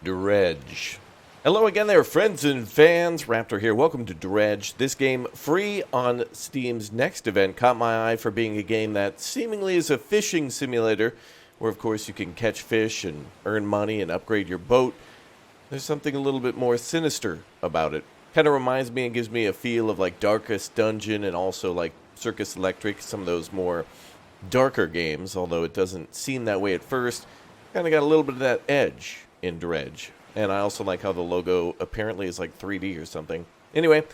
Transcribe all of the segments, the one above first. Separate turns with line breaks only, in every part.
Dredge. Hello again there, friends and fans. Raptor here. Welcome to Dredge. This game, free on Steam's next event, caught my eye for being a game that seemingly is a fishing simulator, where of course you can catch fish and earn money and upgrade your boat. There's something a little bit more sinister about it. Kind of reminds me and gives me a feel of like Darkest Dungeon and also like Circus Electric, some of those more darker games, although it doesn't seem that way at first. Kind of got a little bit of that edge in Dredge. And I also like how the logo apparently is like 3D or something. Anyway,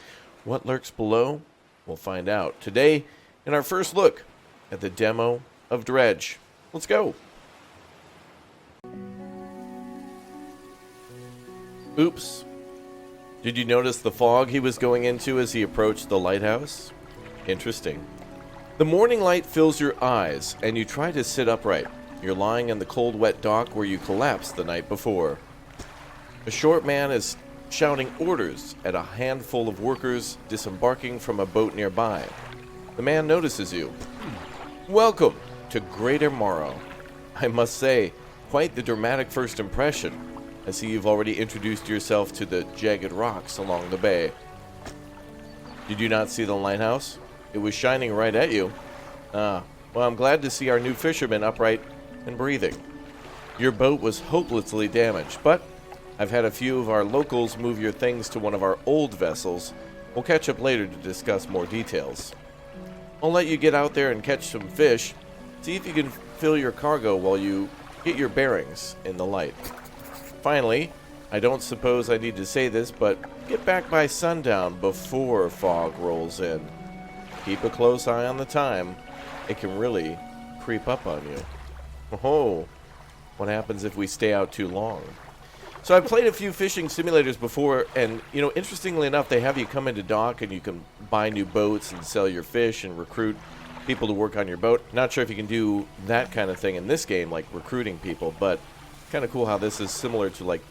what lurks below? We'll find out today in our first look at the demo of Dredge. Let's go. Oops. Did you notice the fog he was going into as he approached the lighthouse? Interesting. The morning light fills your eyes, and you try to sit upright. You're lying in the cold, wet dock where you collapsed the night before. A short man is shouting orders at a handful of workers disembarking from a boat nearby. The man notices you. Welcome to Greater Morrow. I must say, quite the dramatic first impression. I see you've already introduced yourself to the jagged rocks along the bay. Did you not see the lighthouse? It was shining right at you. Well, I'm glad to see our new fisherman upright and breathing. Your boat was hopelessly damaged, but I've had a few of our locals move your things to one of our old vessels. We'll catch up later to discuss more details. I'll let you get out there and catch some fish. See if you can fill your cargo while you get your bearings in the light. Finally, I don't suppose I need to say this, but get back by sundown before fog rolls in. Keep a close eye on the time. It can really creep up on you. Oh, what happens if we stay out too long? So I've played a few fishing simulators before, and, you know, interestingly enough, they have you come into dock and you can buy new boats and sell your fish and recruit people to work on your boat. Not sure if you can do that kind of thing in this game, like recruiting people, but kind of cool how this is similar to, like,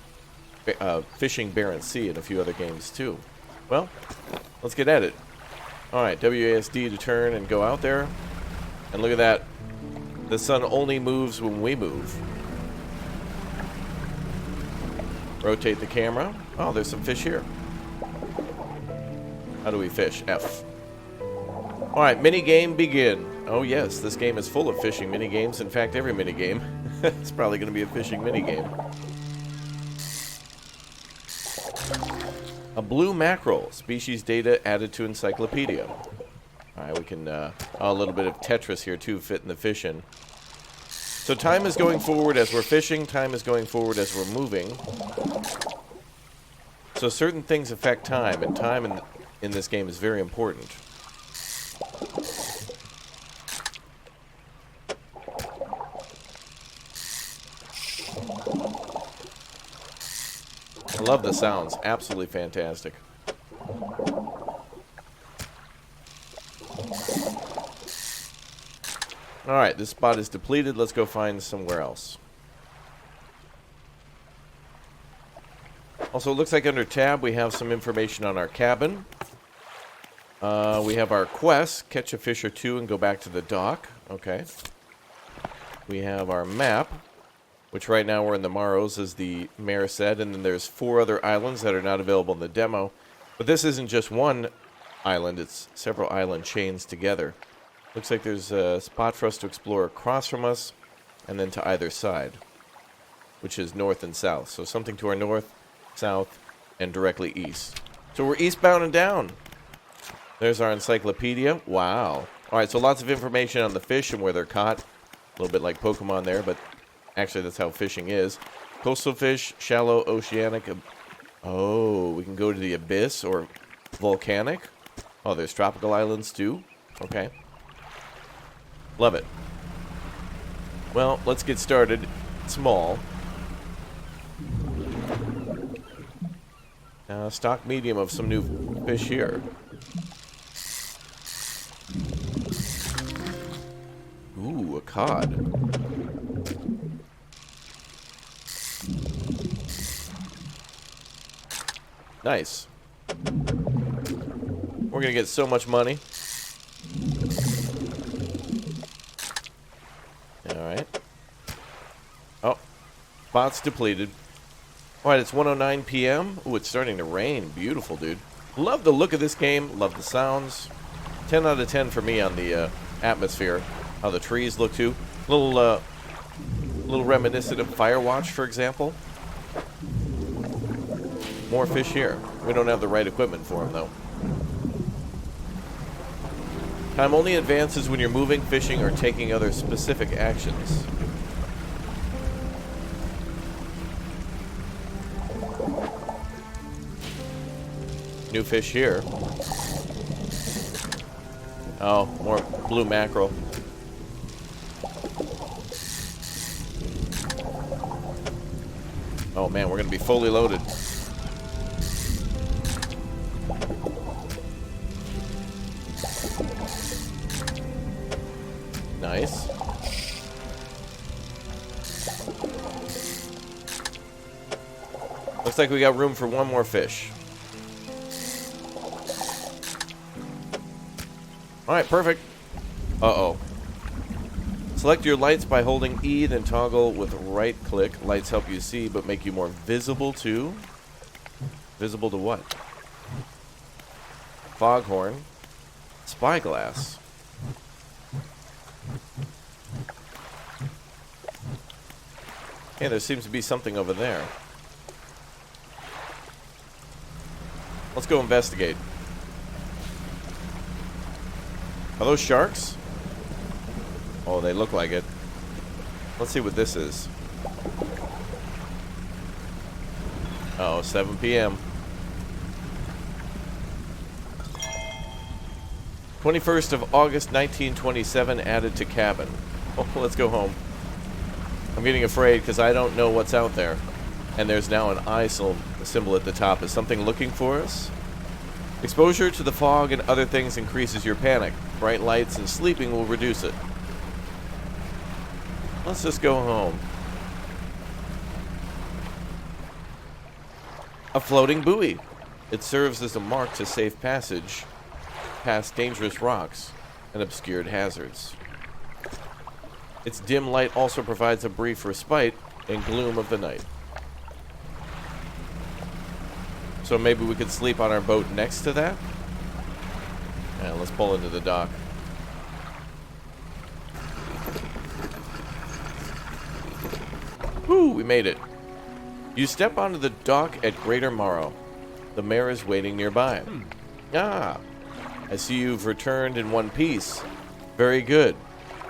fishing Barents Sea and a few other games, too. Well, let's get at it. Alright, WASD to turn and go out there. And look at that. The sun only moves when we move. Rotate the camera. Oh, there's some fish here. How do we fish? F. Alright, minigame begin. Oh yes, this game is full of fishing minigames. In fact, every minigame is probably going to be a fishing minigame. A blue mackerel. Species data added to encyclopedia. Alright, we can, a little bit of Tetris here too, fitting the fish in. So time is going forward as we're fishing, time is going forward as we're moving. So certain things affect time, and time in this game is very important. I love the sounds, absolutely fantastic. Alright, this spot is depleted. Let's go find somewhere else. Also, it looks like under tab we have some information on our cabin. We have our quest, catch a fish or two and go back to the dock. Okay. We have our map, which right now we're in the Morrows, as the mayor said, and then there's 4 other islands that are not available in the demo. But this isn't just one island, it's several island chains together. Looks like there's a spot for us to explore across from us, and then to either side, which is north and south. So something to our north, south, and directly east. So we're eastbound and down. There's our encyclopedia. Wow. Alright, so lots of information on the fish and where they're caught. A little bit like Pokemon there, but actually that's how fishing is. Coastal fish, shallow, oceanic. Oh, we can go to the abyss or volcanic. Oh, there's tropical islands too. Okay. Love it. Well, let's get started small. Stock medium of some new fish here. Ooh, a cod. Nice. We're gonna get so much money. Alright. Oh. Spot's depleted. Alright, it's 1:09 p.m. Ooh, it's starting to rain. Beautiful, dude. Love the look of this game. Love the sounds. 10 out of 10 for me on the atmosphere. How the trees look, too. Little reminiscent of Firewatch, for example. More fish here. We don't have the right equipment for them, though. Time only advances when you're moving, fishing, or taking other specific actions. New fish here. Oh, more blue mackerel. Oh man, we're gonna be fully loaded. Nice. Looks like we got room for one more fish. Alright, perfect. Uh-oh. Select your lights by holding E, then toggle with right click. Lights help you see, but make you more visible too. Visible to what? Foghorn. Spyglass. Yeah, there seems to be something over there. Let's go investigate. Are those sharks? Oh, they look like it. Let's see what this is. Oh, 7 p.m. 21st of August, 1927, added to cabin. Oh, let's go home. I'm getting afraid because I don't know what's out there. And there's now an eye symbol at the top. Is something looking for us? Exposure to the fog and other things increases your panic. Bright lights and sleeping will reduce it. Let's just go home. A floating buoy. It serves as a mark to safe passage past dangerous rocks and obscured hazards. Its dim light also provides a brief respite in gloom of the night. So maybe we could sleep on our boat next to that? Yeah, let's pull into the dock. Woo, we made it. You step onto the dock at Greater Morrow. The mayor is waiting nearby. Ah, I see you've returned in one piece. Very good.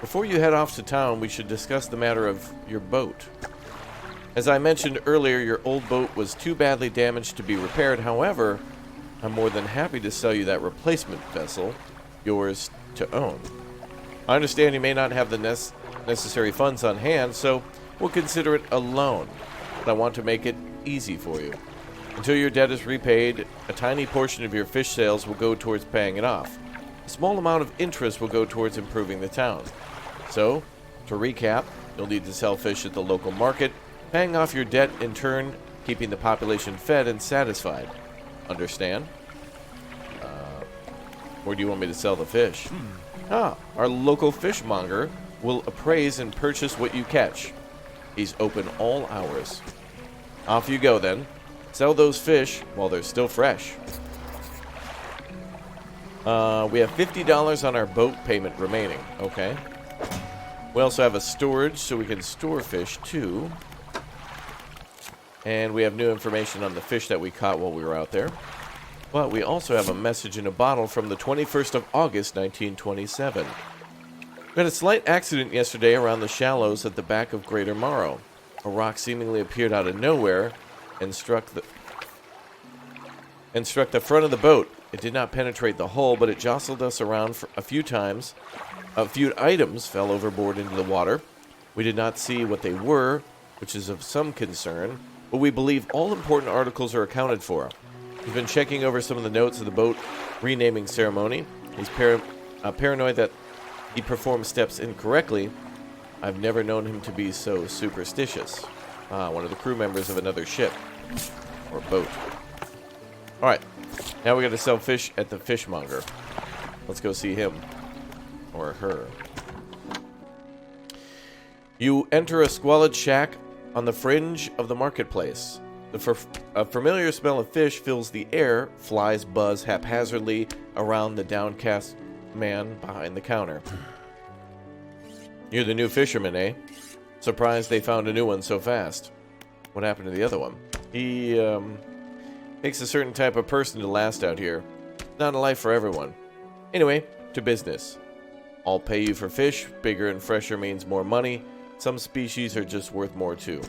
Before you head off to town, we should discuss the matter of your boat. As I mentioned earlier, your old boat was too badly damaged to be repaired. However, I'm more than happy to sell you that replacement vessel, yours to own. I understand you may not have the necessary funds on hand, so we'll consider it a loan, but I want to make it easy for you. Until your debt is repaid, a tiny portion of your fish sales will go towards paying it off. A small amount of interest will go towards improving the town. So, to recap, you'll need to sell fish at the local market, paying off your debt in turn, keeping the population fed and satisfied. Understand? Where do you want me to sell the fish? Our local fishmonger will appraise and purchase what you catch. He's open all hours. Off you go then. Sell those fish while they're still fresh. We have $50 on our boat payment remaining. Okay. We also have a storage so we can store fish too. And we have new information on the fish that we caught while we were out there. But we also have a message in a bottle from the 21st of August, 1927. We had a slight accident yesterday around the shallows at the back of Greater Morrow. A rock seemingly appeared out of nowhere and struck the front of the boat. It did not penetrate the hull, but it jostled us around for a few times. A few items fell overboard into the water. We did not see what they were, which is of some concern, but we believe all important articles are accounted for. He's been checking over some of the notes of the boat renaming ceremony. He's paranoid that he performed steps incorrectly. I've never known him to be so superstitious. One of the crew members of another ship or boat. Alright, now we got to sell fish at the fishmonger. Let's go see him or her. You enter a squalid shack on the fringe of the marketplace. A familiar smell of fish fills the air. Flies buzz haphazardly around the downcast man behind the counter. You're the new fisherman, eh? Surprised they found a new one so fast. What happened to the other one? He, takes a certain type of person to last out here. Not a life for everyone. Anyway, to business. I'll pay you for fish. Bigger and fresher means more money. Some species are just worth more too.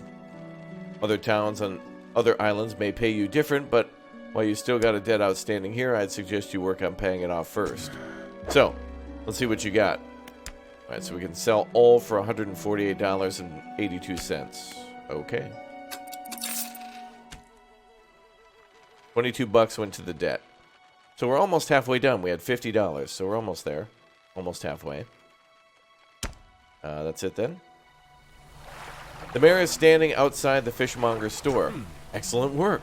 Other towns on other islands may pay you different, but while you still got a debt outstanding here, I'd suggest you work on paying it off first. So, let's see what you got. Alright, so we can sell all for $148.82. Okay. 22 bucks went to the debt. So we're almost halfway done. We had $50, so we're almost there. Almost halfway. That's it then. The mayor is standing outside the fishmonger's store. Excellent work.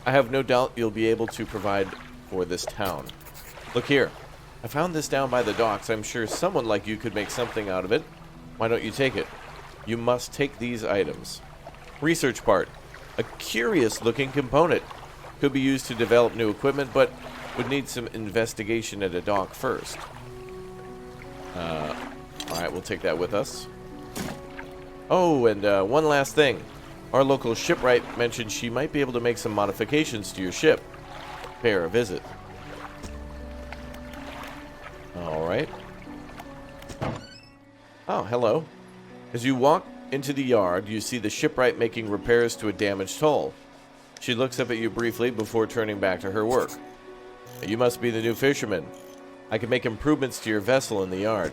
I have no doubt you'll be able to provide for this town. Look here. I found this down by the docks. I'm sure someone like you could make something out of it. Why don't you take it? You must take these items. Research part. A curious-looking component. Could be used to develop new equipment, but would need some investigation at a dock first. Alright, we'll take that with us. Oh, and one last thing. Our local shipwright mentioned she might be able to make some modifications to your ship. Pay her a visit. Alright. Oh, hello. As you walk into the yard, you see the shipwright making repairs to a damaged hull. She looks up at you briefly before turning back to her work. You must be the new fisherman. I can make improvements to your vessel in the yard.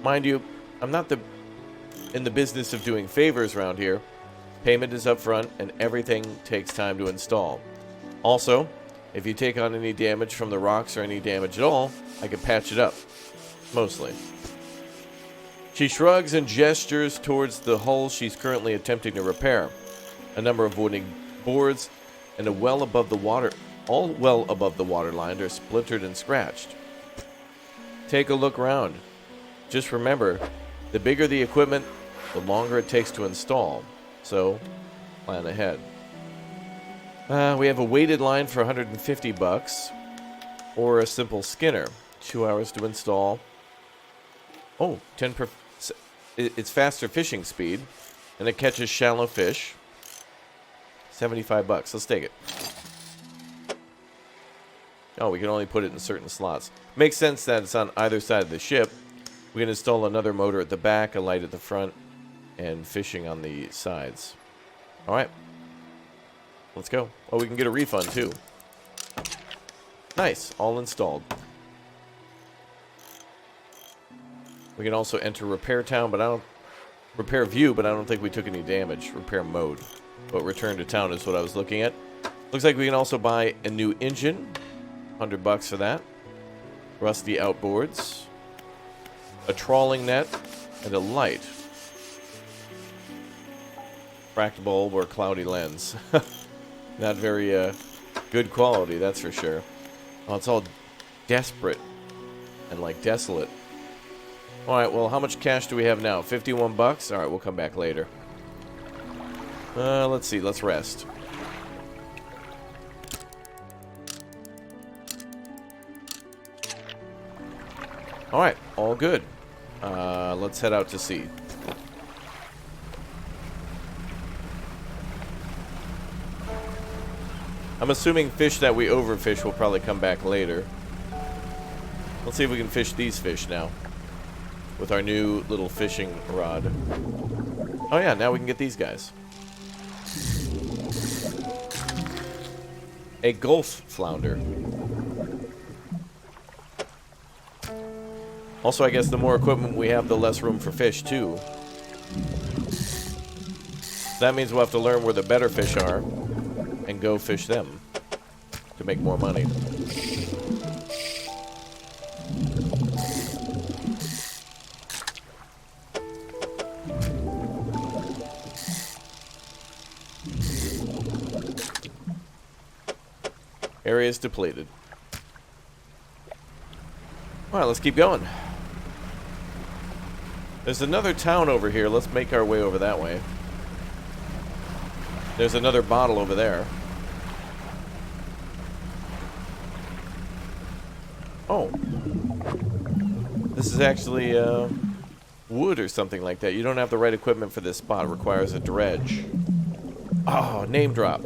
Mind you, I'm not in the business of doing favors around here. Payment is up front, and everything takes time to install. Also, if you take on any damage from the rocks or any damage at all, I can patch it up. Mostly. She shrugs and gestures towards the hull she's currently attempting to repair. A number of wooden boards and all well above the waterline are splintered and scratched. Take a look around. Just remember, the bigger the equipment, the longer it takes to install. So, plan ahead. We have a weighted line for 150 bucks, or a simple skinner. 2 hours to install. Oh, it's faster fishing speed, and it catches shallow fish. 75 bucks. Let's take it. Oh, we can only put it in certain slots. Makes sense that it's on either side of the ship. We can install another motor at the back, a light at the front, and fishing on the sides. Alright. Let's go. Oh, we can get a refund, too. Nice. All installed. We can also enter Repair Town, but I don't... Repair View, but I don't think we took any damage. Repair Mode. But Return to Town is what I was looking at. Looks like we can also buy a new engine. 100 bucks for that. Rusty outboards. A trawling net. And a light. Cracked bulb or cloudy lens. Not very good quality, that's for sure. Oh, it's all desperate and like desolate. Alright, well, how much cash do we have now? 51 bucks? Alright, we'll come back later. Let's see, let's rest. Alright, all good. Let's head out to sea. I'm assuming fish that we overfish will probably come back later. Let's see if we can fish these fish now. With our new little fishing rod. Oh yeah, now we can get these guys. A Gulf flounder. Also, I guess the more equipment we have, the less room for fish, too. That means we'll have to learn where the better fish are and go fish them to make more money. Area is depleted. Alright, let's keep going. There's another town over here. Let's make our way over that way. There's another bottle over there. Oh. This is actually wood or something like that. You don't have the right equipment for this spot. It requires a dredge. Oh, name drop.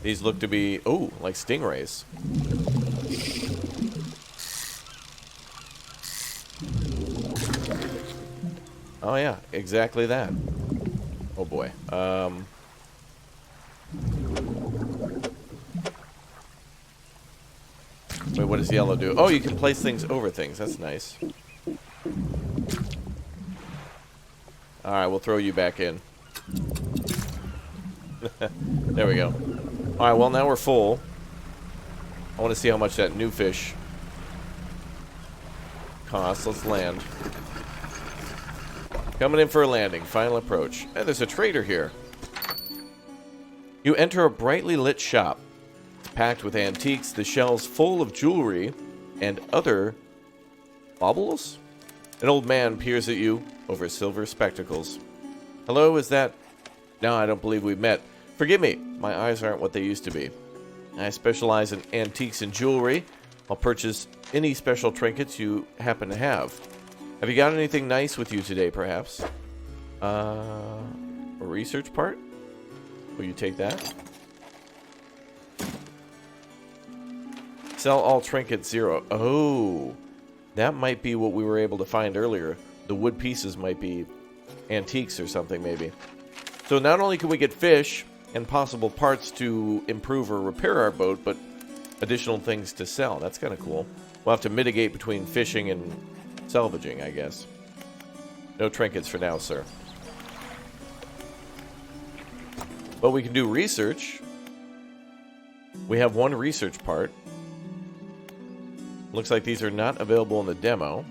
These look to be, oh, like stingrays. Oh yeah, exactly that. Oh boy. Wait, what does yellow do? Oh, you can place things over things. That's nice. Alright, we'll throw you back in. There we go. Alright, well now we're full. I want to see how much that new fish costs. Let's land. Coming in for a landing. Final approach. Hey, there's a trader here. You enter a brightly lit shop. Packed with antiques, the shelves full of jewelry and other baubles? An old man peers at you over silver spectacles. Hello, is that... No, I don't believe we've met. Forgive me, my eyes aren't what they used to be. I specialize in antiques and jewelry. I'll purchase any special trinkets you happen to have. Have you got anything nice with you today, perhaps? A research part? Will you take that? Sell all trinkets 0. Oh, that might be what we were able to find earlier. The wood pieces might be antiques or something, maybe. So not only can we get fish and possible parts to improve or repair our boat, but additional things to sell. That's kind of cool. We'll have to mitigate between fishing and salvaging, I guess. No trinkets for now, sir. But we can do research. We have one research part. Looks like these are not available in the demo.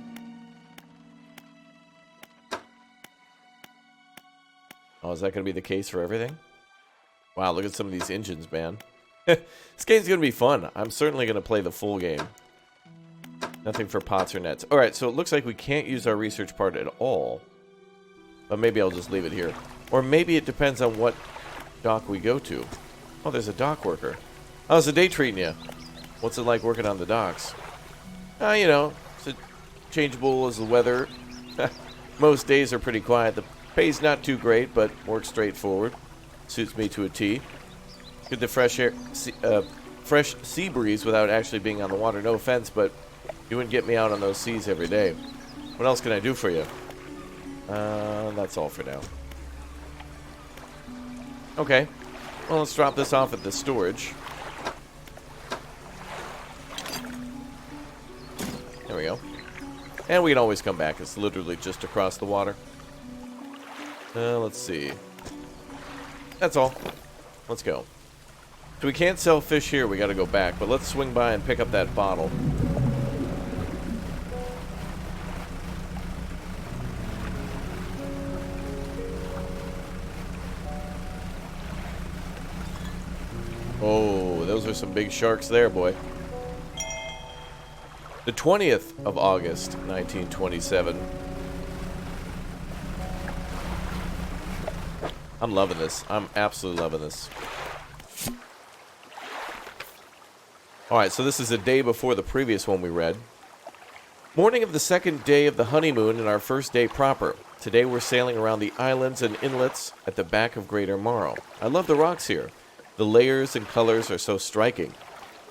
Oh, is that going to be the case for everything? Wow, look at some of these engines, man. This game's going to be fun. I'm certainly going to play the full game. Nothing for pots or nets. Alright, so it looks like we can't use our research part at all. But maybe I'll just leave it here. Or maybe it depends on what dock we go to. Oh, there's a dock worker. How's the day treating you? What's it like working on the docks? You know, it's changeable as the weather. Most days are pretty quiet. The pay's not too great, but works straightforward. Suits me to a T. Get the fresh air, fresh sea breeze without actually being on the water. No offense, but you wouldn't get me out on those seas every day. What else can I do for you? That's all for now. Okay. Well, let's drop this off at the storage. There we go. And we can always come back. It's literally just across the water. Let's see. That's all. Let's go. So we can't sell fish here. We got to go back. But let's swing by and pick up that bottle. Oh, those are some big sharks there, boy. The 20th of August, 1927. I'm loving this. I'm absolutely loving this. Alright, so this is a day before the previous one we read. Morning of the second day of the honeymoon and our first day proper. Today we're sailing around the islands and inlets at the back of Greater Morrow. I love the rocks here. The layers and colors are so striking.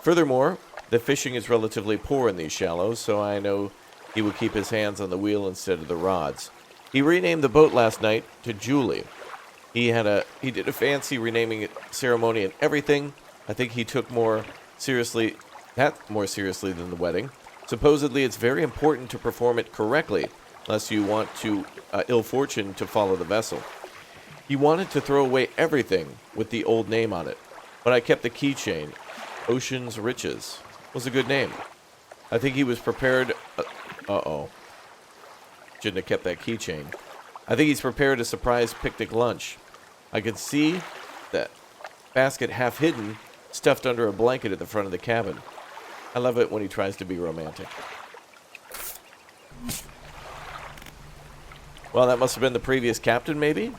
Furthermore, the fishing is relatively poor in these shallows, so I know he would keep his hands on the wheel instead of the rods. He renamed the boat last night to Julie. He did a fancy renaming ceremony and everything. I think he took more seriously than the wedding. Supposedly, it's very important to perform it correctly, unless you want to ill fortune to follow the vessel. He wanted to throw away everything with the old name on it, but I kept the keychain. Ocean's Riches was a good name. I think he was prepared. Shouldn't have kept that keychain. I think he's prepared a surprise picnic lunch. I could see that basket half hidden, stuffed under a blanket at the front of the cabin. I love it when he tries to be romantic. Well, that must have been the previous captain, maybe?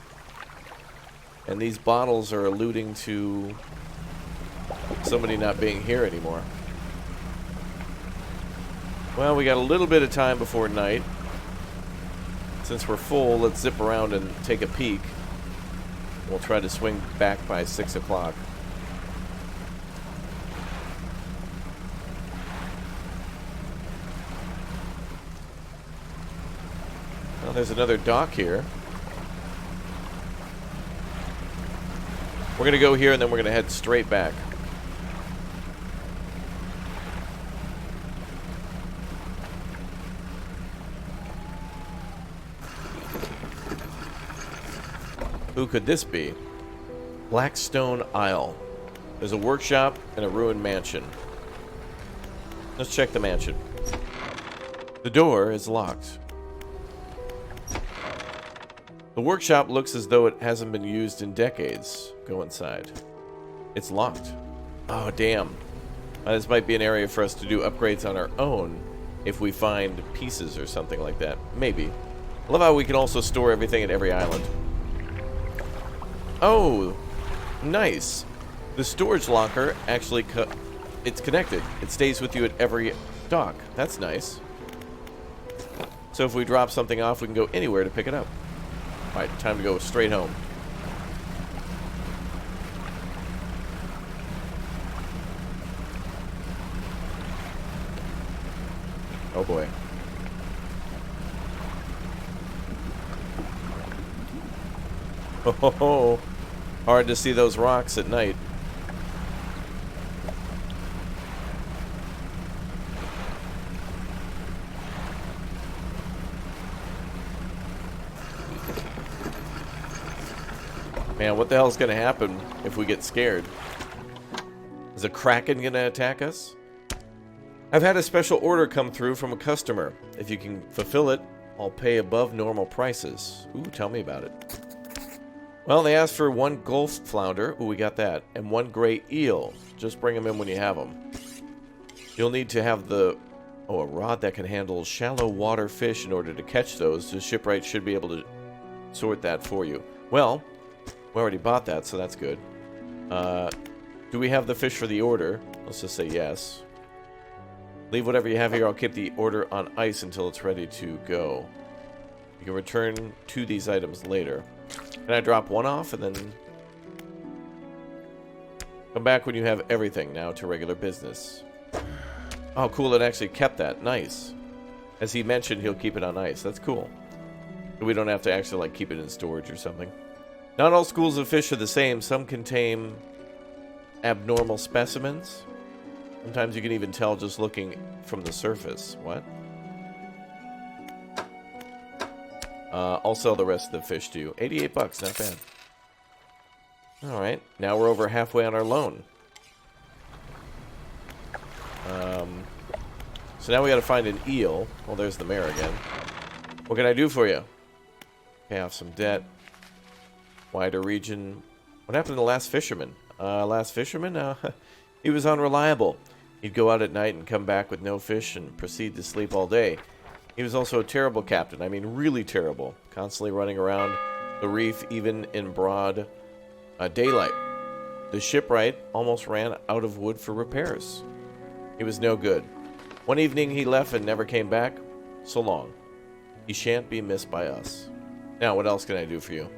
And these bottles are alluding to somebody not being here anymore. Well, we got a little bit of time before night. Since we're full, let's zip around and take a peek. We'll try to swing back by 6 o'clock. Well, there's another dock here. We're going to go here and then we're going to head straight back. Who could this be? Blackstone Isle. There's a workshop and a ruined mansion. Let's check the mansion. The door is locked. The workshop looks as though it hasn't been used in decades. Go inside. It's locked. Oh, damn. This might be an area for us to do upgrades on our own if we find pieces or something like that. Maybe. I love how we can also store everything at every island. Oh, nice. The storage locker actually it's connected. It stays with you at every dock. That's nice. So if we drop something off, we can go anywhere to pick it up. All right, time to go straight home. Oh boy. Oh, hard to see those rocks at night. Man, what the hell's gonna happen if we get scared? Is a kraken gonna attack us? I've had a special order come through from a customer. If you can fulfill it, I'll pay above normal prices. Ooh, tell me about it. Well, they asked for 1 gulf flounder. Ooh, we got that. And 1 gray eel. Just bring them in when you have them. You'll need to have a rod that can handle shallow water fish in order to catch those. The shipwright should be able to sort that for you. Well, we already bought that, so that's good. Do we have the fish for the order? Let's just say yes. Leave whatever you have here. I'll keep the order on ice until it's ready to go. You can return to these items later. Can I drop 1 off and then come back when you have everything? Now to regular business. Oh, cool. It actually kept that. Nice. As he mentioned, he'll keep it on ice. That's cool. We don't have to actually like keep it in storage or something. Not all schools of fish are the same. Some contain abnormal specimens. Sometimes you can even tell just looking from the surface. What? I'll sell the rest of the fish to you. 88 bucks, not bad. Alright, now we're over halfway on our loan. So now we gotta find an eel. Well, there's the mare again. What can I do for you? Pay off some debt. Wider region. What happened to the last fisherman? Last fisherman? He was unreliable. He'd go out at night and come back with no fish and proceed to sleep all day. He was also a terrible captain. I mean, really terrible. Constantly running around the reef, even in broad daylight. The shipwright almost ran out of wood for repairs. He was no good. One evening he left and never came back. So long. He shan't be missed by us. Now, what else can I do for you?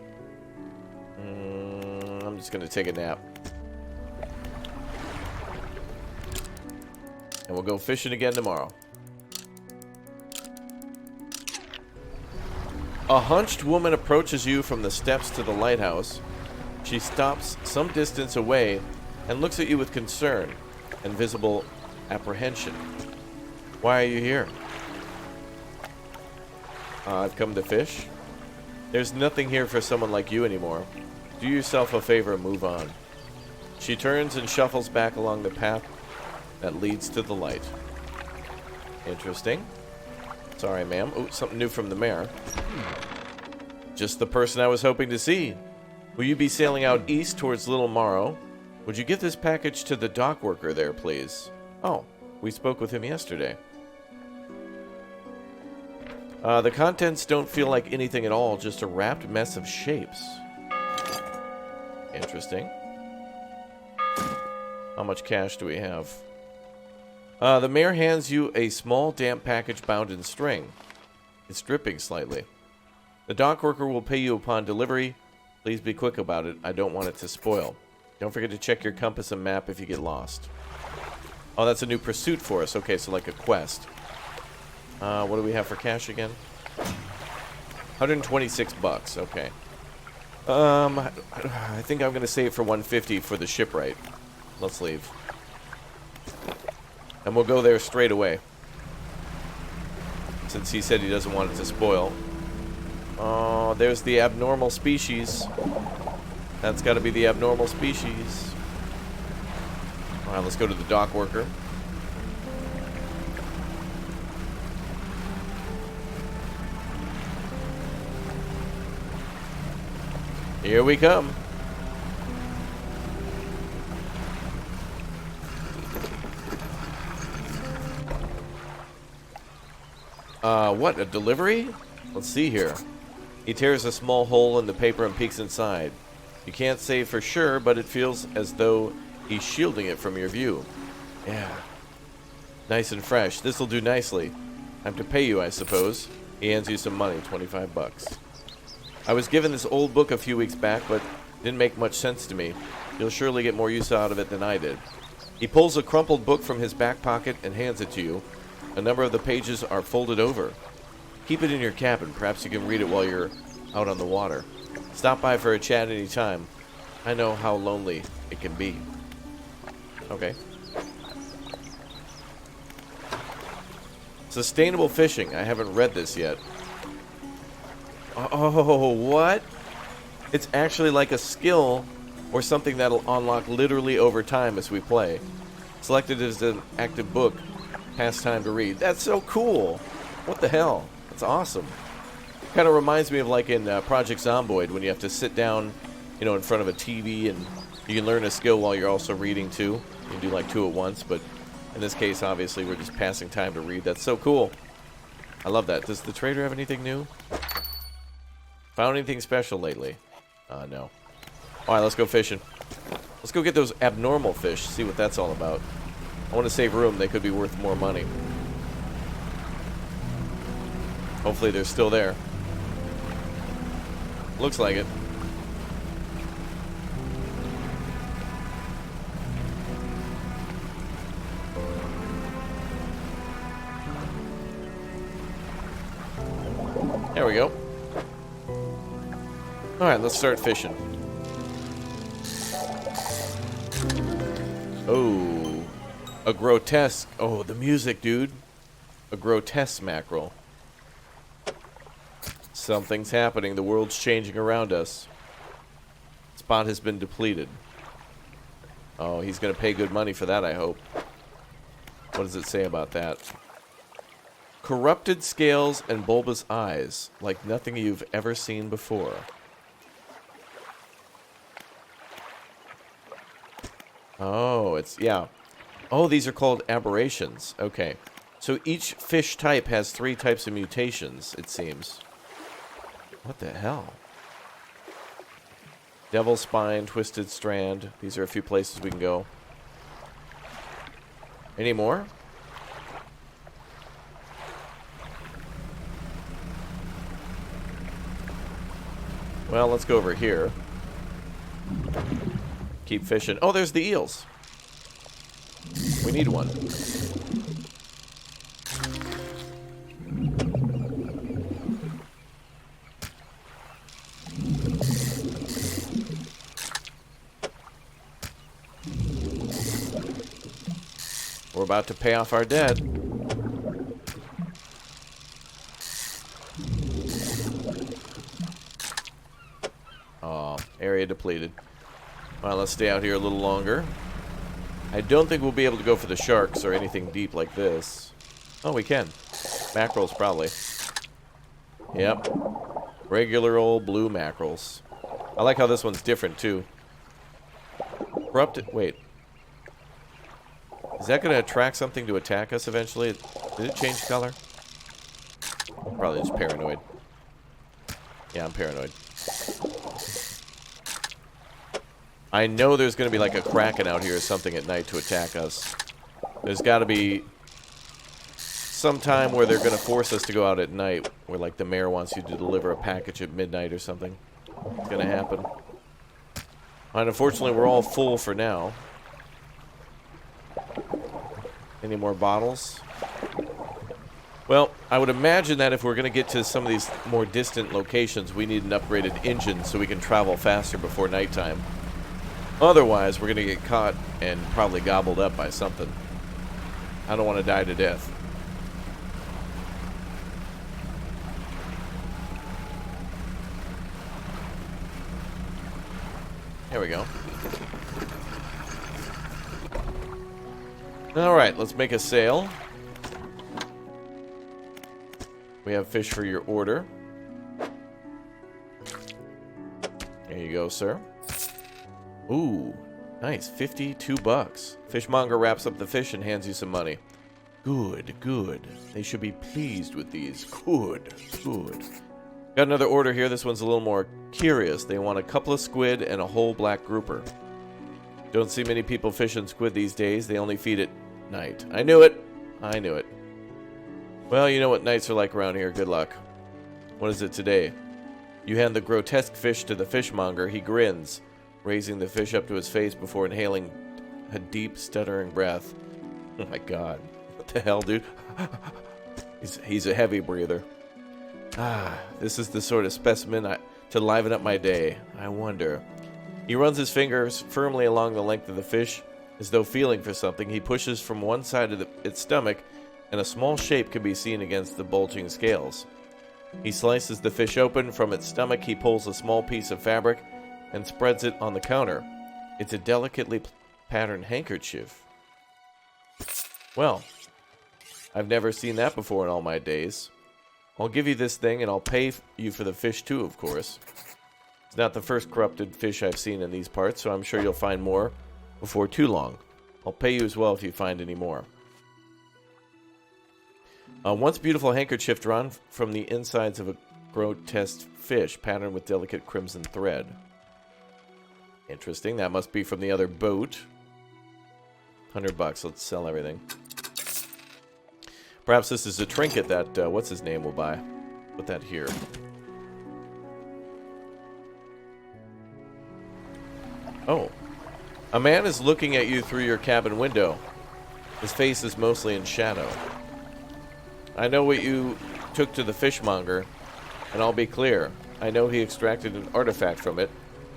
I'm just going to take a nap. And we'll go fishing again tomorrow. A hunched woman approaches you from the steps to the lighthouse. She stops some distance away and looks at you with concern and visible apprehension. Why are you here? I've come to fish. There's nothing here for someone like you anymore. Do yourself a favor and move on. She turns and shuffles back along the path that leads to the light. Interesting. Sorry, ma'am. Oh, something new from the mare. Just the person I was hoping to see. Will you be sailing out east towards Little Morrow? Would you give this package to the dock worker there, please? Oh, we spoke with him yesterday. The contents don't feel like anything at all, just a wrapped mess of shapes. Interesting. How much cash do we have? The mayor hands you a small, damp package bound in string. It's dripping slightly. The dock worker will pay you upon delivery. Please be quick about it. I don't want it to spoil. Don't forget to check your compass and map if you get lost. Oh, that's a new pursuit for us. Okay, so like a quest. What do we have for cash again? 126 bucks. Okay. I think I'm going to save for 150 for the shipwright. Let's leave. And we'll go there straight away. Since he said he doesn't want it to spoil. Oh, there's the abnormal species. That's got to be the abnormal species. Alright, let's go to the dock worker. Here we come. What? A delivery? Let's see here. He tears a small hole in the paper and peeks inside. You can't say for sure, but it feels as though he's shielding it from your view. Yeah. Nice and fresh. This'll do nicely. Time to pay you, I suppose. He hands you some money, 25 bucks. I was given this old book a few weeks back, but it didn't make much sense to me. You'll surely get more use out of it than I did. He pulls a crumpled book from his back pocket and hands it to you. A number of the pages are folded over. Keep it in your cabin. Perhaps you can read it while you're out on the water. Stop by for a chat any time. I know how lonely it can be. Okay. Sustainable fishing. I haven't read this yet. Oh, what? It's actually like a skill or something that'll unlock literally over time as we play. Selected as an active book. Past time to read. That's so cool. What the hell? That's awesome. Kind of reminds me of like in Project Zomboid when you have to sit down, you know, in front of a TV and you can learn a skill while you're also reading too. You can do like two at once, but in this case, obviously, we're just passing time to read. That's so cool. I love that. Does the trader have anything new? Found anything special lately? No. Alright, let's go fishing. Let's go get those abnormal fish, see what that's all about. I want to save room. They could be worth more money. Hopefully they're still there. Looks like it. There we go. Alright, let's start fishing. Oh, a grotesque. Oh, the music, dude. A grotesque mackerel. Something's happening. The world's changing around us. Spot has been depleted. Oh, he's going to pay good money for that, I hope. What does it say about that? Corrupted scales and bulbous eyes, like nothing you've ever seen before. Oh, it's, yeah. Oh, these are called aberrations. Okay. So each fish type has 3 types of mutations, it seems. What the hell? Devil spine, twisted strand. These are a few places we can go. Any more? Well, let's go over here. Keep fishing. Oh, there's the eels. We need one. We're about to pay off our debt. Oh, area depleted. Well, let's stay out here a little longer. I don't think we'll be able to go for the sharks or anything deep like this. Oh, we can. Mackerels, probably. Yep. Regular old blue mackerels. I like how this one's different, too. Corrupted. Wait. Is that going to attract something to attack us eventually? Did it change color? Probably just paranoid. Yeah, I'm paranoid. I know there's going to be like a kraken out here or something at night to attack us. There's got to be some time where they're going to force us to go out at night, where like the mayor wants you to deliver a package at midnight or something. It's going to happen. And unfortunately, we're all full for now. Any more bottles? Well, I would imagine that if we're going to get to some of these more distant locations, we need an upgraded engine so we can travel faster before nighttime. Otherwise, we're going to get caught and probably gobbled up by something. I don't want to die to death. There we go. Alright, let's make a sale. We have fish for your order. There you go, sir. Ooh, nice. 52 bucks. Fishmonger wraps up the fish and hands you some money. Good, good. They should be pleased with these. Good, good. Got another order here. This one's a little more curious. They want a couple of squid and a whole black grouper. Don't see many people fishing squid these days. They only feed at night. I knew it. I knew it. Well, you know what nights are like around here. Good luck. What is it today? You hand the grotesque fish to the fishmonger. He grins, raising the fish up to his face before inhaling a deep, stuttering breath. Oh my god. What the hell, dude? He's a heavy breather. Ah, this is the sort of specimen to liven up my day. I wonder. He runs his fingers firmly along the length of the fish, as though feeling for something. He pushes from one side of its stomach, and a small shape can be seen against the bulging scales. He slices the fish open. From its stomach, he pulls a small piece of fabric and spreads it on the counter. It's a delicately patterned handkerchief. Well, I've never seen that before in all my days. I'll give you this thing, and I'll pay you for the fish too, of course. It's not the first corrupted fish I've seen in these parts, so I'm sure you'll find more before too long. I'll pay you as well if you find any more. Once beautiful handkerchief drawn from the insides of a grotesque fish, patterned with delicate crimson thread. Interesting. That must be from the other boat. $100. Let's sell everything. Perhaps this is a trinket that, what's his name, will buy. Put that here. Oh. A man is looking at you through your cabin window. His face is mostly in shadow. I know what you took to the fishmonger, and I'll be clear. I know he extracted an artifact from it.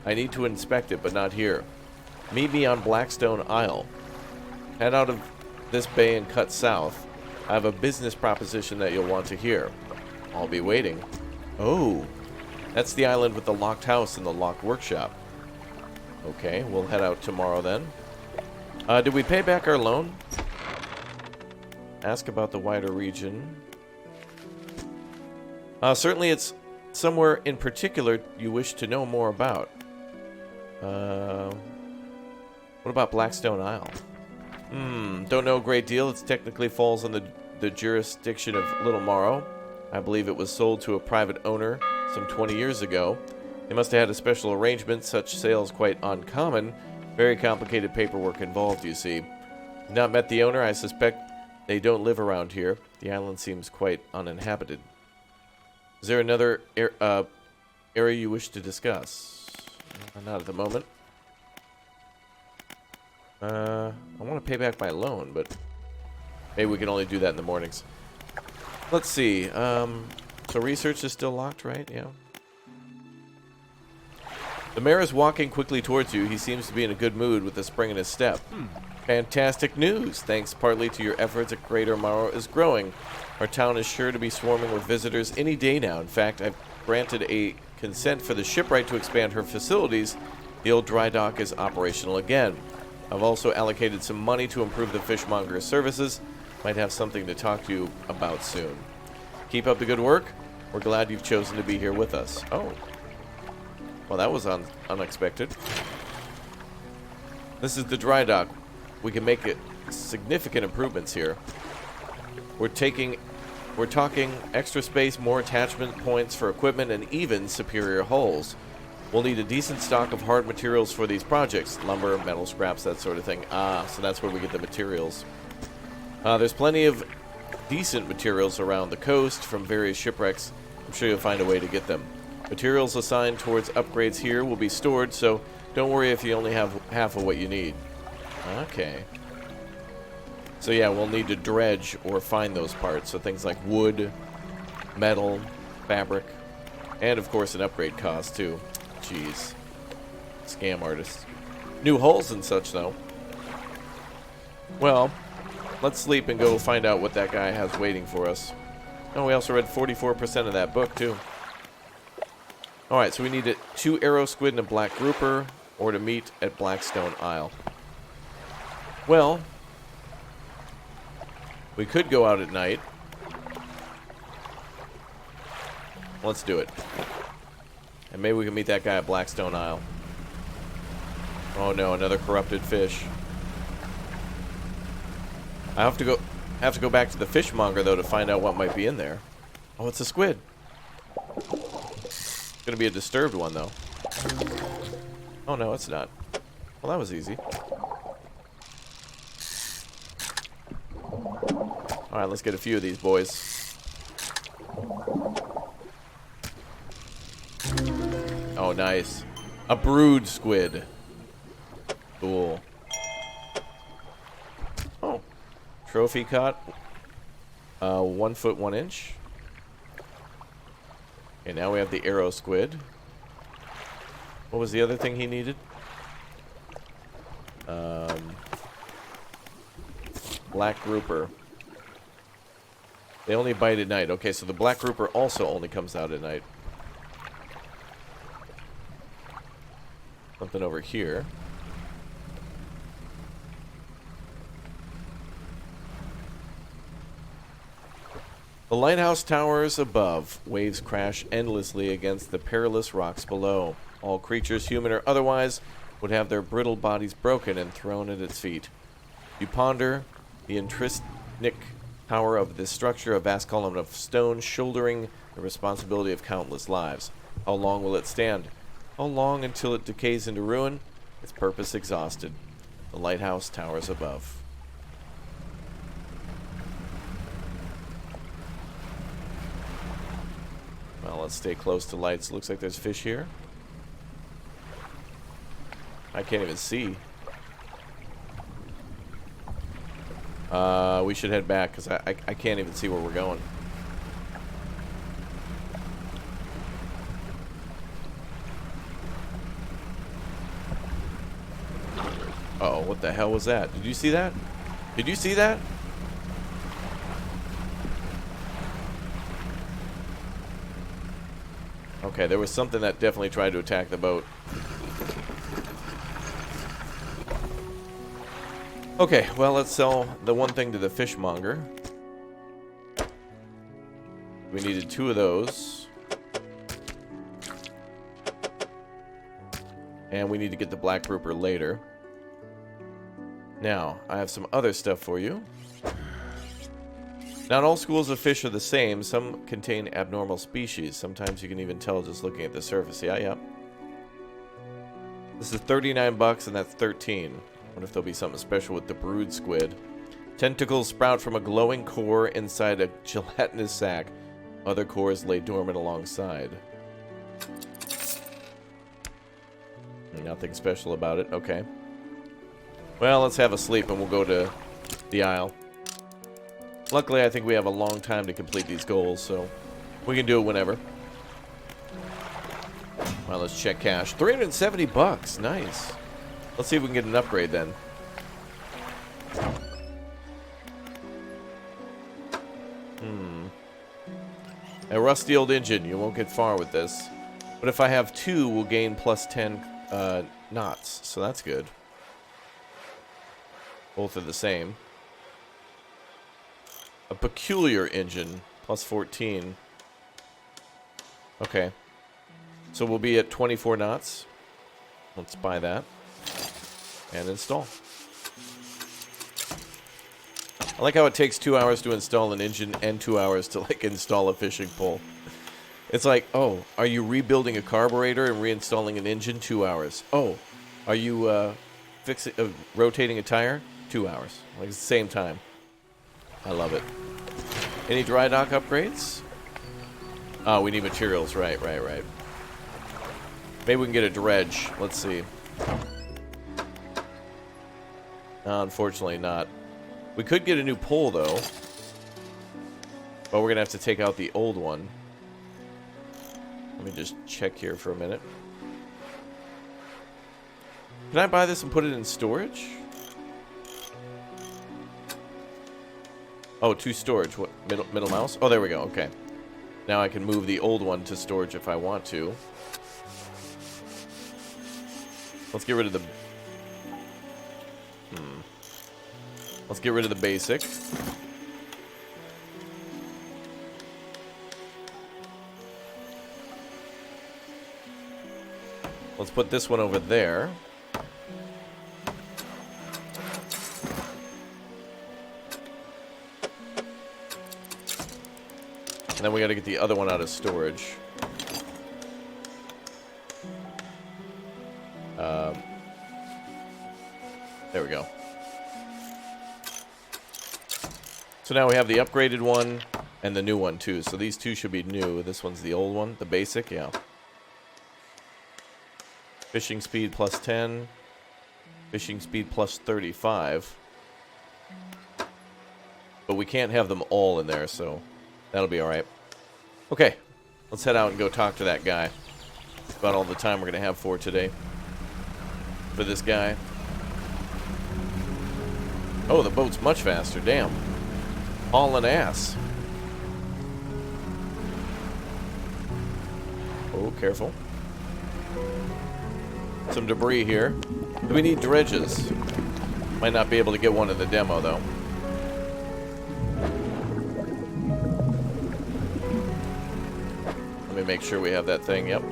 I need to inspect it, but not here. Meet me on Blackstone Isle. Head out of this bay and cut south. I have a business proposition that you'll want to hear. I'll be waiting. Oh, that's the island with the locked house and the locked workshop. Okay, we'll head out tomorrow then. Did we pay back our loan? Ask about the wider region. Certainly it's somewhere in particular you wish to know more about. What about Blackstone Isle? Don't know a great deal. It technically falls on the jurisdiction of Little Morrow. I believe it was sold to a private owner some 20 years ago. They must have had a special arrangement. Such sales quite uncommon. Very complicated paperwork involved, you see. Not met the owner. I suspect they don't live around here. The island seems quite uninhabited. Is there another area you wish to discuss? Not at the moment. I want to pay back my loan, but maybe we can only do that in the mornings. Let's see. So research is still locked, right? Yeah. The mayor is walking quickly towards you. He seems to be in a good mood with a spring in his step. Fantastic news. Thanks partly to your efforts, a Greater Morrow is growing. Our town is sure to be swarming with visitors any day now. In fact, I've granted a consent for the shipwright to expand her facilities. The old dry dock is operational again. I've also allocated some money to improve the fishmonger's services. Might have something to talk to you about soon. Keep up the good work. We're glad you've chosen to be here with us. Oh. Well, that was unexpected. This is the dry dock. We can make it significant improvements here. We're taking We're talking extra space, more attachment points for equipment, and even superior hulls. We'll need a decent stock of hard materials for these projects. Lumber, metal scraps, that sort of thing. Ah, so that's where we get the materials. There's plenty of decent materials around the coast from various shipwrecks. I'm sure you'll find a way to get them. Materials assigned towards upgrades here will be stored, so don't worry if you only have half of what you need. Okay. So yeah, we'll need to dredge or find those parts. So things like wood, metal, fabric, and of course an upgrade cost too. Jeez. Scam artists. New hulls and such though. Well, let's sleep and go find out what that guy has waiting for us. Oh, we also read 44% of that book too. Alright, so we need 2 arrow squid and a black grouper, or to meet at Blackstone Isle. Well, we could go out at night. Let's do it. And maybe we can meet that guy at Blackstone Isle. Oh no, another corrupted fish. I have to go back to the fishmonger though to find out what might be in there. Oh, it's a squid. It's gonna be a disturbed one though. Oh no, it's not. Well, that was easy. Alright, let's get a few of these boys. Oh, nice. A brood squid. Cool. Oh. Trophy caught. 1 foot 1 inch. Okay, now we have the arrow squid. What was the other thing he needed? Black grouper. They only bite at night. Okay, so the black grouper also only comes out at night. Something over here. The lighthouse towers above. Waves crash endlessly against the perilous rocks below. All creatures, human or otherwise, would have their brittle bodies broken and thrown at its feet. You ponder the intrinsic power of this structure, a vast column of stone shouldering the responsibility of countless lives. How long will it stand? How long until it decays into ruin, its purpose exhausted? The lighthouse towers above. Well, let's stay close to lights. Looks like there's fish here. I can't even see. We should head back because I can't even see where we're going. Uh-oh, what the hell was that? Did you see that? Did you see that? Okay, there was something that definitely tried to attack the boat. Okay, well, let's sell the one thing to the fishmonger. We needed 2 of those. And we need to get the black grouper later. Now, I have some other stuff for you. Not all schools of fish are the same. Some contain abnormal species. Sometimes you can even tell just looking at the surface. Yeah. This is 39 bucks and that's 13. What if there'll be something special with the brood squid? Tentacles sprout from a glowing core inside a gelatinous sac. Other cores lay dormant alongside. Nothing special about it. Okay. Well, let's have a sleep and we'll go to the Isle. Luckily, I think we have a long time to complete these goals, so we can do it whenever. Well, let's check cash. 370 bucks. Nice. Let's see if we can get an upgrade then. A rusty old engine. You won't get far with this. But if I have 2, we'll gain plus 10 knots. So that's good. Both are the same. A peculiar engine. Plus 14. Okay. So we'll be at 24 knots. Let's buy that. And install. I like how it takes 2 hours to install an engine and 2 hours to, like, install a fishing pole. It's like, oh, are you rebuilding a carburetor and reinstalling an engine? 2 hours. Oh, are you rotating a tire? 2 hours. Like, it's the same time. I love it. Any dry dock upgrades? Oh, we need materials. Right. Maybe we can get a dredge. Let's see. Unfortunately not. We could get a new pole, though. But we're going to have to take out the old one. Let me just check here for a minute. Can I buy this and put it in storage? Oh, to storage. What? Middle mouse? Oh, there we go. Okay. Now I can move the old one to storage if I want to. Let's get rid of the... Let's get rid of the basic. Let's put this one over there. And then we got to get the other one out of storage. There we go. So now we have the upgraded one and the new one too. So these two should be new. This one's the old one, the basic, yeah. Fishing speed plus 10. Fishing speed plus 35. But we can't have them all in there, so that'll be alright. Okay, let's head out and go talk to that guy. That's about all the time we're going to have for today. For this guy. Oh, the boat's much faster, damn. Hauling ass. Oh, careful. Some debris here. Do we need dredges? Might not be able to get one in the demo, though. Let me make sure we have that thing, yep.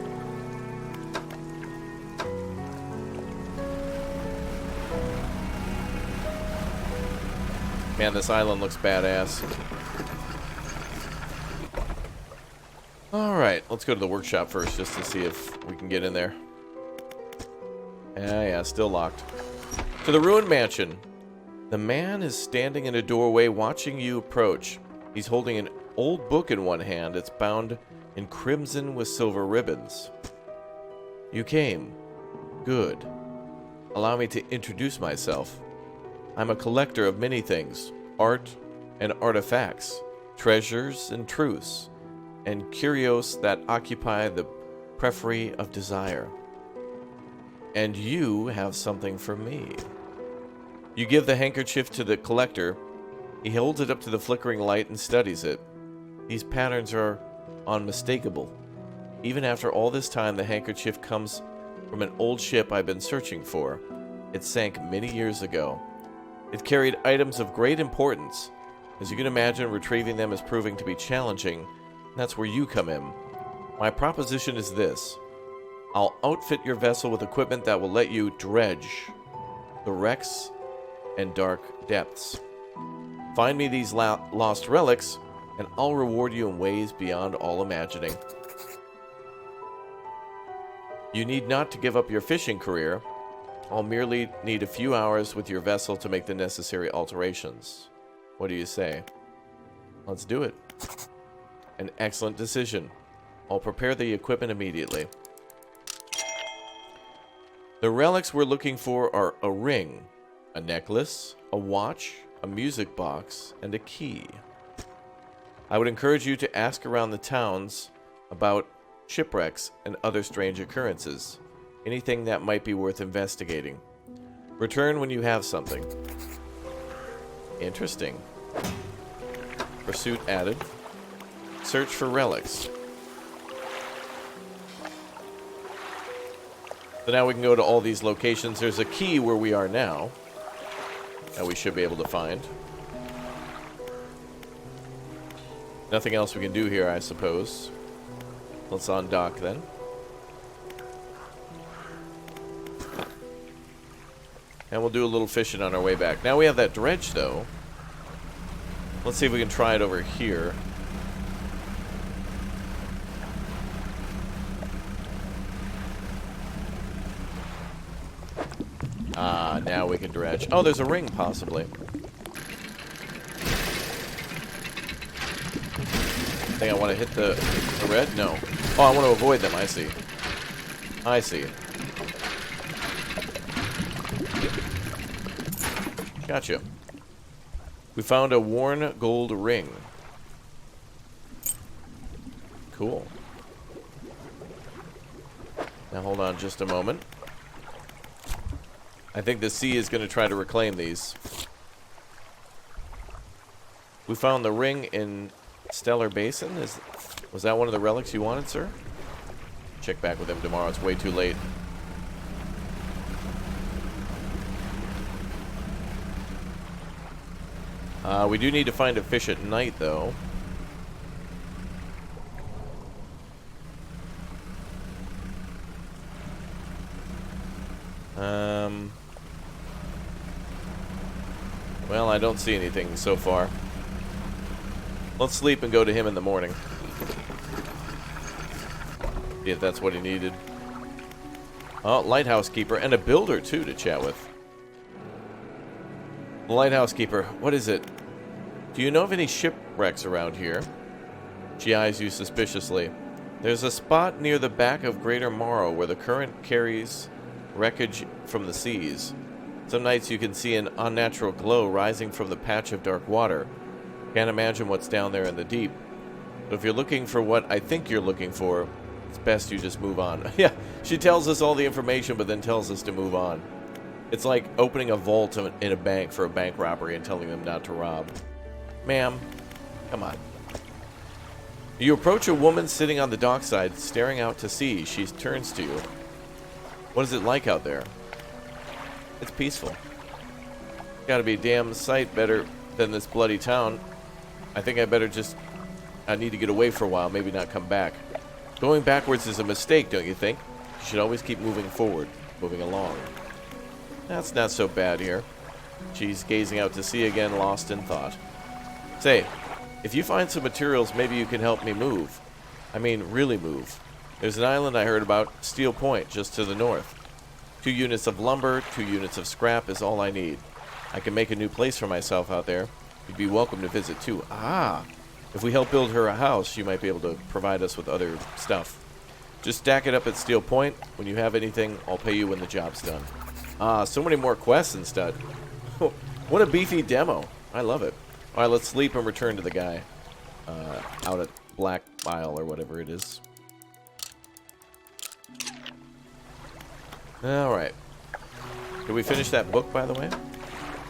Man, this island looks badass. Alright, let's go to the workshop first just to see if we can get in there. Yeah, still locked. To the ruined mansion. The man is standing in a doorway watching you approach. He's holding an old book in one hand. It's bound in crimson with silver ribbons. You came. Good. Allow me to introduce myself. I'm a collector of many things. Art and artifacts. Treasures and truths. And curios that occupy the periphery of desire. And you have something for me. You give the handkerchief to the collector. He holds it up to the flickering light and studies it. These patterns are unmistakable. Even after all this time, the handkerchief comes from an old ship I've been searching for. It sank many years ago. It carried items of great importance. As you can imagine, retrieving them is proving to be challenging. That's where you come in. My proposition is this. I'll outfit your vessel with equipment that will let you dredge the wrecks and dark depths. Find me these lost relics, and I'll reward you in ways beyond all imagining. You need not to give up your fishing career. I'll merely need a few hours with your vessel to make the necessary alterations. What do you say? Let's do it. An excellent decision. I'll prepare the equipment immediately. The relics we're looking for are a ring, a necklace, a watch, a music box, and a key. I would encourage you to ask around the towns about shipwrecks and other strange occurrences. Anything that might be worth investigating. Return when you have something. Interesting. Pursuit added. Search for relics. So now we can go to all these locations. There's a key where we are now that we should be able to find. Nothing else we can do here, I suppose. Let's undock then. And we'll do a little fishing on our way back. Now we have that dredge, though. Let's see if we can try it over here. Ah, now we can dredge. Oh, there's a ring, possibly. I think I want to hit the red? No. Oh, I want to avoid them. I see. I see. Gotcha. We found a worn gold ring. Cool. Now hold on just a moment. I think the sea is going to try to reclaim these. We found the ring in Stellar Basin. Was that one of the relics you wanted, sir? Check back with him tomorrow. It's way too late. We do need to find a fish at night, though. Well, I don't see anything so far. Let's sleep and go to him in the morning. See if that's what he needed. Oh, lighthouse keeper and a builder, too, to chat with. Lighthouse keeper, what is it? Do you know of any shipwrecks around here? She eyes you suspiciously. There's a spot near the back of Greater Morrow where the current carries wreckage from the seas. Some nights you can see an unnatural glow rising from the patch of dark water. Can't imagine what's down there in the deep. So if you're looking for what I think you're looking for, it's best you just move on. Yeah, she tells us all the information but then tells us to move on. It's like opening a vault in a bank for a bank robbery and telling them not to rob. Ma'am, come on. You approach a woman sitting on the dockside, staring out to sea. She turns to you. What is it like out there? It's peaceful. Gotta be a damn sight better than this bloody town. I think I need to get away for a while, maybe not come back. Going backwards is a mistake, don't you think? You should always keep moving forward, moving along. That's not so bad here. She's gazing out to sea again, lost in thought. Say, if you find some materials, maybe you can help me move. I mean, really move. There's an island I heard about, Steel Point, just to the north. 2 units of lumber, 2 units of scrap is all I need. I can make a new place for myself out there. You'd be welcome to visit, too. Ah, if we help build her a house, she might be able to provide us with other stuff. Just stack it up at Steel Point. When you have anything, I'll pay you when the job's done. Ah, so many more quests instead. What a beefy demo. I love it. Alright, let's sleep and return to the guy out at Black Isle or whatever it is. Alright. Did we finish that book, by the way?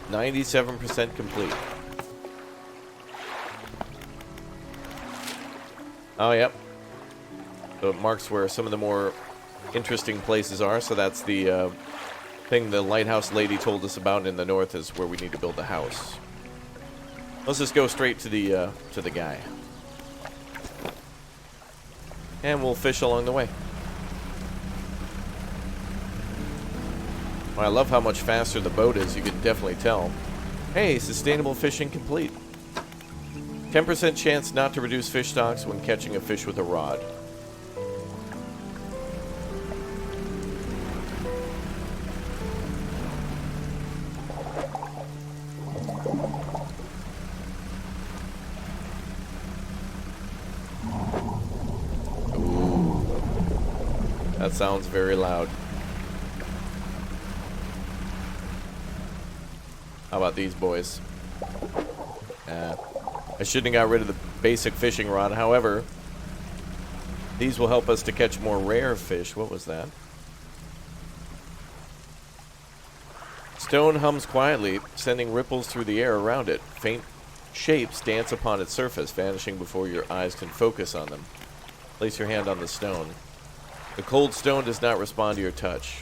97% complete. Oh, yep. So it marks where some of the more interesting places are. So that's the thing the lighthouse lady told us about in the north is where we need to build the house. Let's just go straight to the guy. And we'll fish along the way. Well, I love how much faster the boat is, you can definitely tell. Hey, sustainable fishing complete. 10% chance not to reduce fish stocks when catching a fish with a rod. Ooh. That sounds very loud. How about these boys? I shouldn't have got rid of the basic fishing rod. However, these will help us to catch more rare fish. What was that? Stone hums quietly, sending ripples through the air around it. Faint shapes dance upon its surface, vanishing before your eyes can focus on them. Place your hand on the stone. The cold stone does not respond to your touch.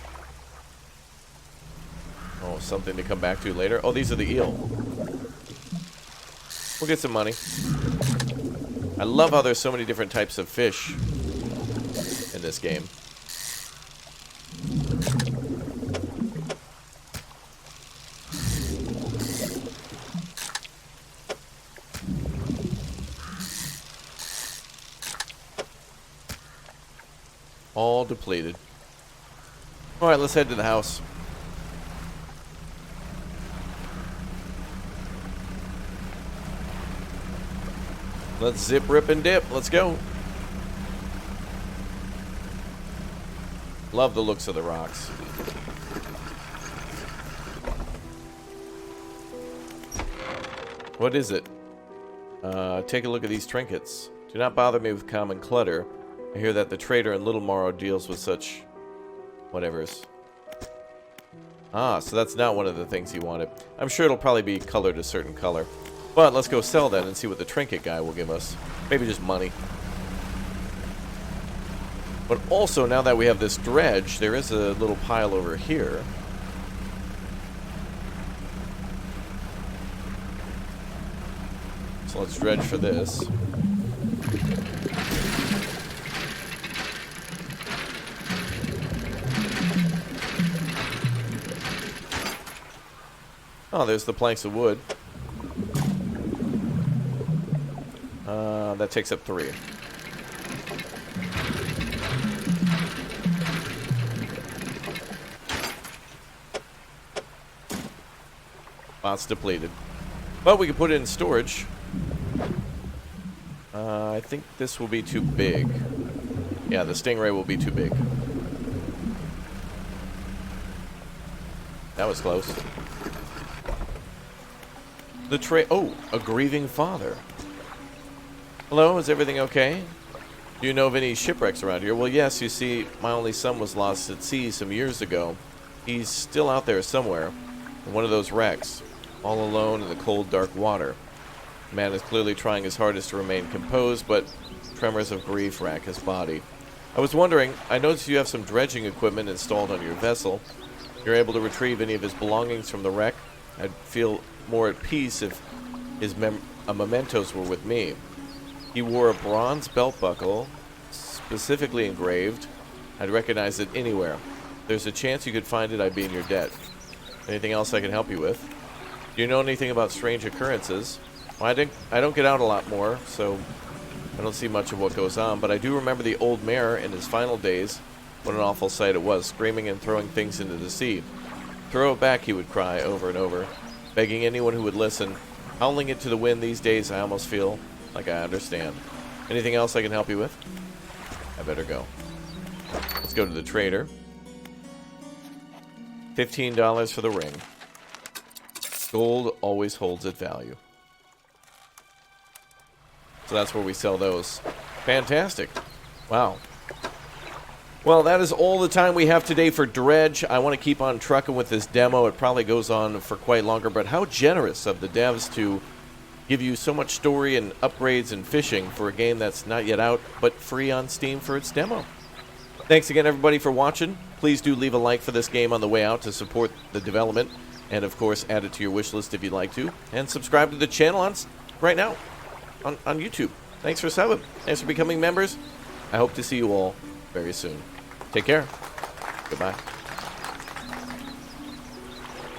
Oh, something to come back to later. Oh, these are the eel. We'll get some money. I love how there's so many different types of fish in this game. All depleted. Alright, let's head to the house. Let's zip, rip, and dip. Let's go. Love the looks of the rocks. What is it? Take a look at these trinkets. Do not bother me with common clutter. I hear that the trader in Little Morrow deals with such whatevers. Ah, so that's not one of the things he wanted. I'm sure it'll probably be colored a certain color. But let's go sell that and see what the trinket guy will give us. Maybe just money. But also, now that we have this dredge, there is a little pile over here. So let's dredge for this. Oh, there's the planks of wood. That takes up 3. Spots depleted. But we can put it in storage. I think this will be too big. Yeah, the stingray will be too big. That was close. The tray. Oh, a grieving father. Hello, is everything okay? Do you know of any shipwrecks around here? Well, yes, you see, my only son was lost at sea some years ago. He's still out there somewhere, in one of those wrecks, all alone in the cold, dark water. The man is clearly trying his hardest to remain composed, but tremors of grief rack his body. I was wondering, I noticed you have some dredging equipment installed on your vessel. You're able to retrieve any of his belongings from the wreck? I'd feel more at peace if his mementos were with me. He wore a bronze belt buckle, specifically engraved. I'd recognize it anywhere. If there's a chance you could find it, I'd be in your debt. Anything else I can help you with? Do you know anything about strange occurrences? Well, I don't get out a lot more, so I don't see much of what goes on, but I do remember the old mayor in his final days. What an awful sight it was, screaming and throwing things into the sea. Throw it back, he would cry over and over, begging anyone who would listen. Howling it to the wind these days, I almost feel like I understand. Anything else I can help you with? I better go. Let's go to the trader. $15 for the ring. Gold always holds its value. So that's where we sell those. Fantastic. Wow. Well, that is all the time we have today for Dredge. I want to keep on trucking with this demo. It probably goes on for quite longer, but how generous of the devs to give you so much story and upgrades and fishing for a game that's not yet out, but free on Steam for its demo. Thanks again, everybody, for watching. Please do leave a like for this game on the way out to support the development, and of course, add it to your wish list if you'd like to, and subscribe to the channel right now on YouTube. Thanks for subbing. Thanks for becoming members. I hope to see you all very soon. Take care. Goodbye.